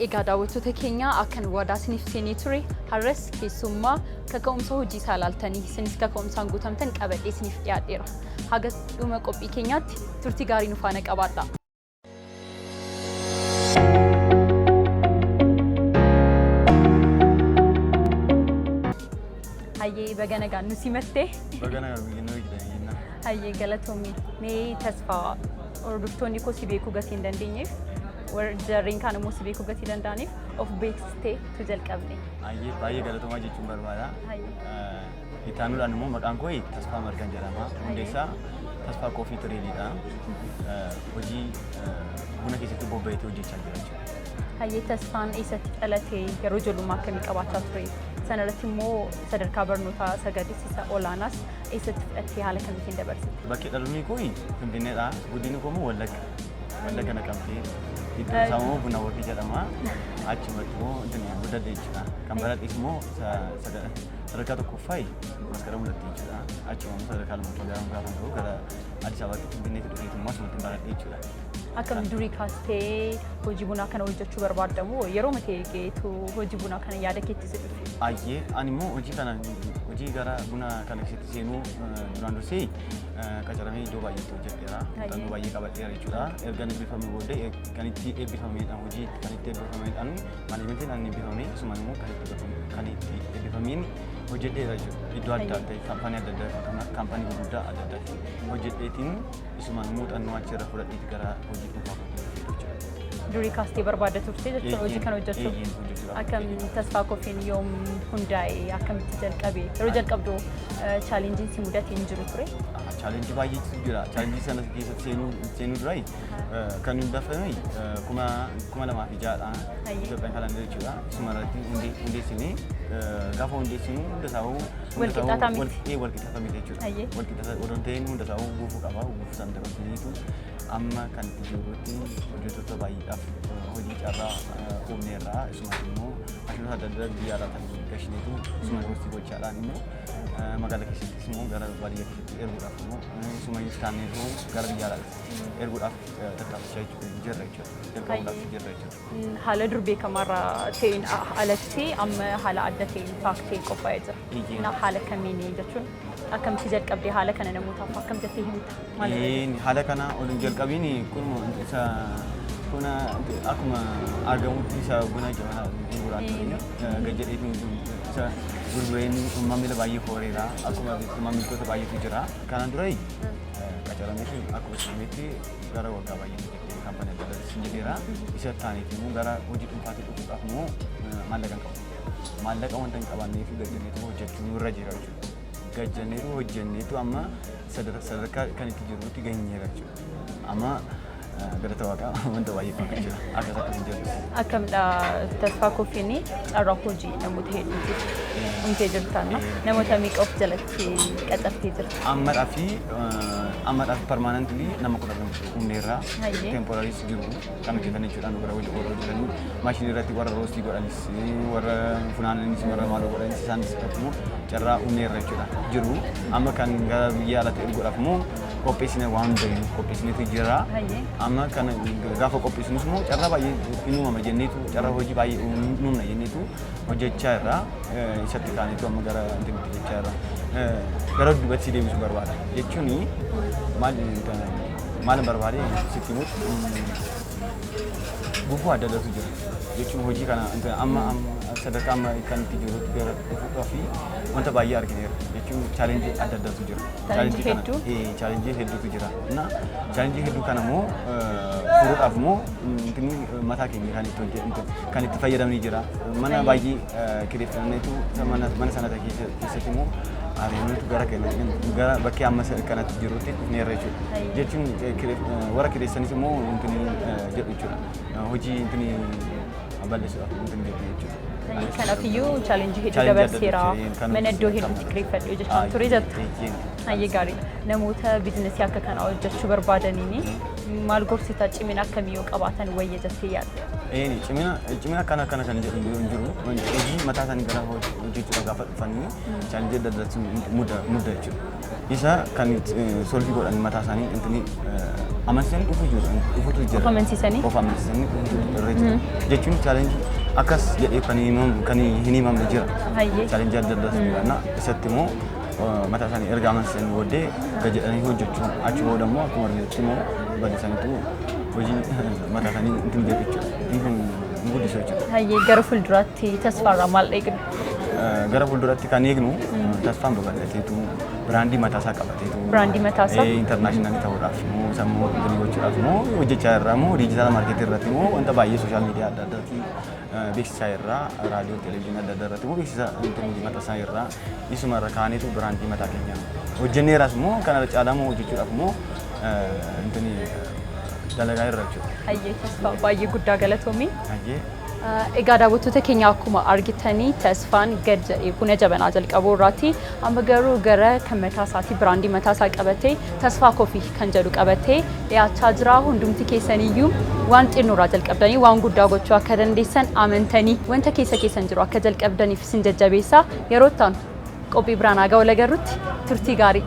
Egaa daawwattoota keenya akkan waadaa isiniif seenee ture har'as keessummaa kaka'umsa hojii isaa ilaaltanii isinis kaka'umsaan guutamtan qabadhee isiniif dhiyaadheera. Haga dhuma qophii keenyaatti turtii gaarii nu faana qabaadhaa. Hayyee baga nagaan nu simattee. Baga nagaan nu eegdanii. Hayyee galatoomii mee tasfaa hordoftoonni koo si beekuu gatii hin dandeenyeef warreen kaan immoo si beekuu gatii danda'aniif of beeksistee tu jalqabne. Hayyee baay'ee galatoomaa jechuun barbaada. Itaanuudhaan immoo maqaan koo Tasfaa Margan jedhama. Hundeessaa Tasfaa Koofii Tireediidha. Hojii buna keessatti bobba'eetee hojjechaa jira jechuudha. Hayyee Tasfaan eessatti dhalatee yeroo ijoollummaa akkamii qabaachaa ture? Sanarratti immoo sadarkaa barnootaa sadarkaa olaanaas eessatti fudhattee haala kamiitiin dabarsite? Bakki dhalootaa koo Finfinneedha. Guddinni koo immoo Wallagga. Wallagga Naqamtee. Iddoon isaa immoo Buna Warqii jedhama. Achumatti immoo guddadhe jechuudha. Kan baradhes immoo sadarkaa tokkoffaa maskara mul'atte jechuudha. Achuma sadarkaa lammaffaa gaafa ta'u gara Addis Ababaatti Finfinneetti dhufeetu immoo asumatti baradhe jechuudha. Akkam durii kaastee hojii bunaa kana hojjechuu barbaaddamu yeroo matee geetu hojii bunaa kana yaada keetti si dhufe? Hayyee ani immoo hojii gara buna kana keessatti seenuu duraan dursee qacaramee iddoo baay'eetti hojjedheera. Muuxannoo baay'ee qabadheera jechuudha. Erga eebbifamee booddee kan itti eebbifameedhaan hojii kan itti eebbifameedhaan maanajimentiin ani eebbifamee isumaan immoo kan itti eebbifameen hojjedheera jechuudha. Iddoo adda addaa kaampaanii adda addaa kaampaanii gurguddaa adda addaa hojjedheetiin isumaan muuxannoo achirra fudhadheeti gara hojii dhuunfaa kootti jechuudha. Durii kaastee barbaadda turte jechuudha hojii kana hojjechuuf. Akkam Tasfaa Koofiin yoom hundaa'e akkamitti jalqabe? Yeroo jalqabdu chaalenjiin si mudatee hin jiru ture? Chaalenjii baay'eetu jira. Chaalenjii sana keessatti seenuu duraa kan hundeeffame 2006dha. Itoophiyaan kalaandara jechuudha. Isuma irratti hundeessinee gaafa hundeessinu hunda isaawuu walqixxaataa miti jechuudha. Walqixxaataa odoo ta'een hunda isaawuu guufuu qaba. Guufuu sana dabarsiniitu amma kan itti jirutti hojjettoota baay'eedhaaf hojii carraa uumneerraa isumas immoo ashoota adda addaa biyya alaa kan gashineetu isuma gosti gochaadhaan immoo magaalaa keessattis immoo gara baadiyyaa keessatti erguudhaaf immoo isumayis kaanneetu gara biyya alaatti erguudhaaf tattaafachaa jirra jechuudha. Jalqabuudhaaf jirra jechuudha. Haala dur beekamaarraa ta'een alatti amma haala adda ta'een faaktee qophaa'ee jira. Haala kamiin jechuun akkamitti jalqabdee haala kana namootaaf akkam jettee himta? Haala kana oliin jalqabiin kun akkuma argamutti isa buna jabanaa gurguraa ture. Gajjadheetiin isa gurgureen maamila baay'ee hooreera. Akkuma maamiltoota baay'eetu jira. Kanaan dura qacarameetu akkuma sirriitti gara waggaa baay'ee kaampaanii adda addaa sinjedheera. Isa taaneetiin immoo gara hojii dhuunfaatti dhufuudhaaf immoo maallaqa hin qabu. Maallaqa wanta hin qabaanneef gajjaneetu hojjechuu nurra jira jechuudha. Gajjaneetu hojjenneetu amma sadarkaa kan itti jirutti geenyeera jechuudha. Amma galata waaqaa wanta baay'ee kan jira. Akkas akkas hin jirtu. Akkamidha Tasfaa Koofiin carraa hojii namoota hedduutiif humtee jirtaan namoota meeqa of jalatti qacartee jirta? Ammadhaaf permanently nama 10 humneerraa temporariis jiru kan hojjetan jechuudhaan gara warra hojjetanii maashinii irratti warra roostii godhanis warra funaananis warra maaloo godhanis isaanis immoo carraa humneerra jechuudha jiru. Amma kan gara biyya alaatti erguudhaaf immoo qopheessine waan hundayyuu qopheessineetu jira. Amma kan gaafa qopheessinus immoo carraa baay'ee hin uumama jenneetu carraa hojii baay'ee uumna jenneetu hojjechaa irraa isatti kaaneetu amma gara intinutti jechaa irraa gara duubatti deebisuu barbaada jechuun maal barbaade sitti mutu gufuu adda addaatu jira jechuun hojii kana amma sadarkaa amma kan itti jirutti gara dhufuudhaa fi wanta baay'ee argineera jechuun chaalenjii adda addaatu jira. Chaalenjii hedduutu jira. Chaalenjii hedduu kana immoo furuudhaaf immoo mataa keenya kan itti fayyadamni jira. Mana baay'ee kireeffanneetu mana sana keessatti immoo adeemneetu gara bakkee amma kanatti jirutti dhufneerra jechuudha. Jechuun warra kireessanis immoo jedhu jechuudha. Hojii balleessuudhaaf jedhu jechuudha. Kanaafuu chaalenjii hedduu dabarseera. Mana iddoo hedduutti kireeffadhu jechuun ture jettu. Hayyee gaariidha. Namoota biizinasii akka kanaa hojjechuu barbaadaniin maal gorsita cimina akkamii yoo qabaatan wayya jettee yaadda? cimina kana kan jiru hojii mataa isaanii gara hojjechuudhaaf gaafa dhufanii chaalenjii adda addaatti mudda jechuudha. Isa kan solvii godhan mataa isaanii intini amansanii dhufutu jira. Of amansiisanii irra jira. Jechuun chaalenjii akkas jedhee kan hin himamne jira. Chaalenjii adda addaatu jira. Isatti immoo mataa isaanii erga amansanii booddee gad jedhanii hojjechuun achi booda immoo akkuma arginutti immoo badisaniitu hojii mataa isaanii intini jechuudha. Guddisuu jechuudha. Hayyee gara fuulduraatti tasfaarraa maal eegnu? Gara fuulduratti kan eegnu tasfaan babal'ateetu biraandii mataasaa qabateetu Biraandii mataasaa? Intarnaashinaali ta'uudhaaf immoo sammuu galii gochuudhaaf immoo hojjechaa irraa immoo diijitaal maarkeetii irratti immoo wanta baay'ee sooshaal miidiyaa adda addaatti beeksisaa irraa raadiyoo televezyiinii adda addaa irratti immoo beeksisa mataasaa irraa isuma irra kaaneetu biraandii mataa keenya hojjenneeraas immoo kana caalaa immoo hojjechuudhaaf immoo dalagaa irra jechuudha. Hayyee tasfaa baay'ee guddaa galatoomii. Hayyee. Egaa daawwattoota keenya akkuma argitanii tasfaan gad jedhee buna jabanaa jalqabuu irraati amma garuu gara kan mataa isaatii biraandii mataa isaa qabatee tasfaa koofii kan jedhu qabatee dhiyaachaa jira. Hundumti keessaniyyuu waan xinnoorraa jalqabdanii waan guddaa gochuu akka dandeessan amantanii wanta keessan jiru akka jalqabdaniif isin jajjabeessaa. Yeroo itti aanu qophii biraan haga wal agarrutti turtii gaarii.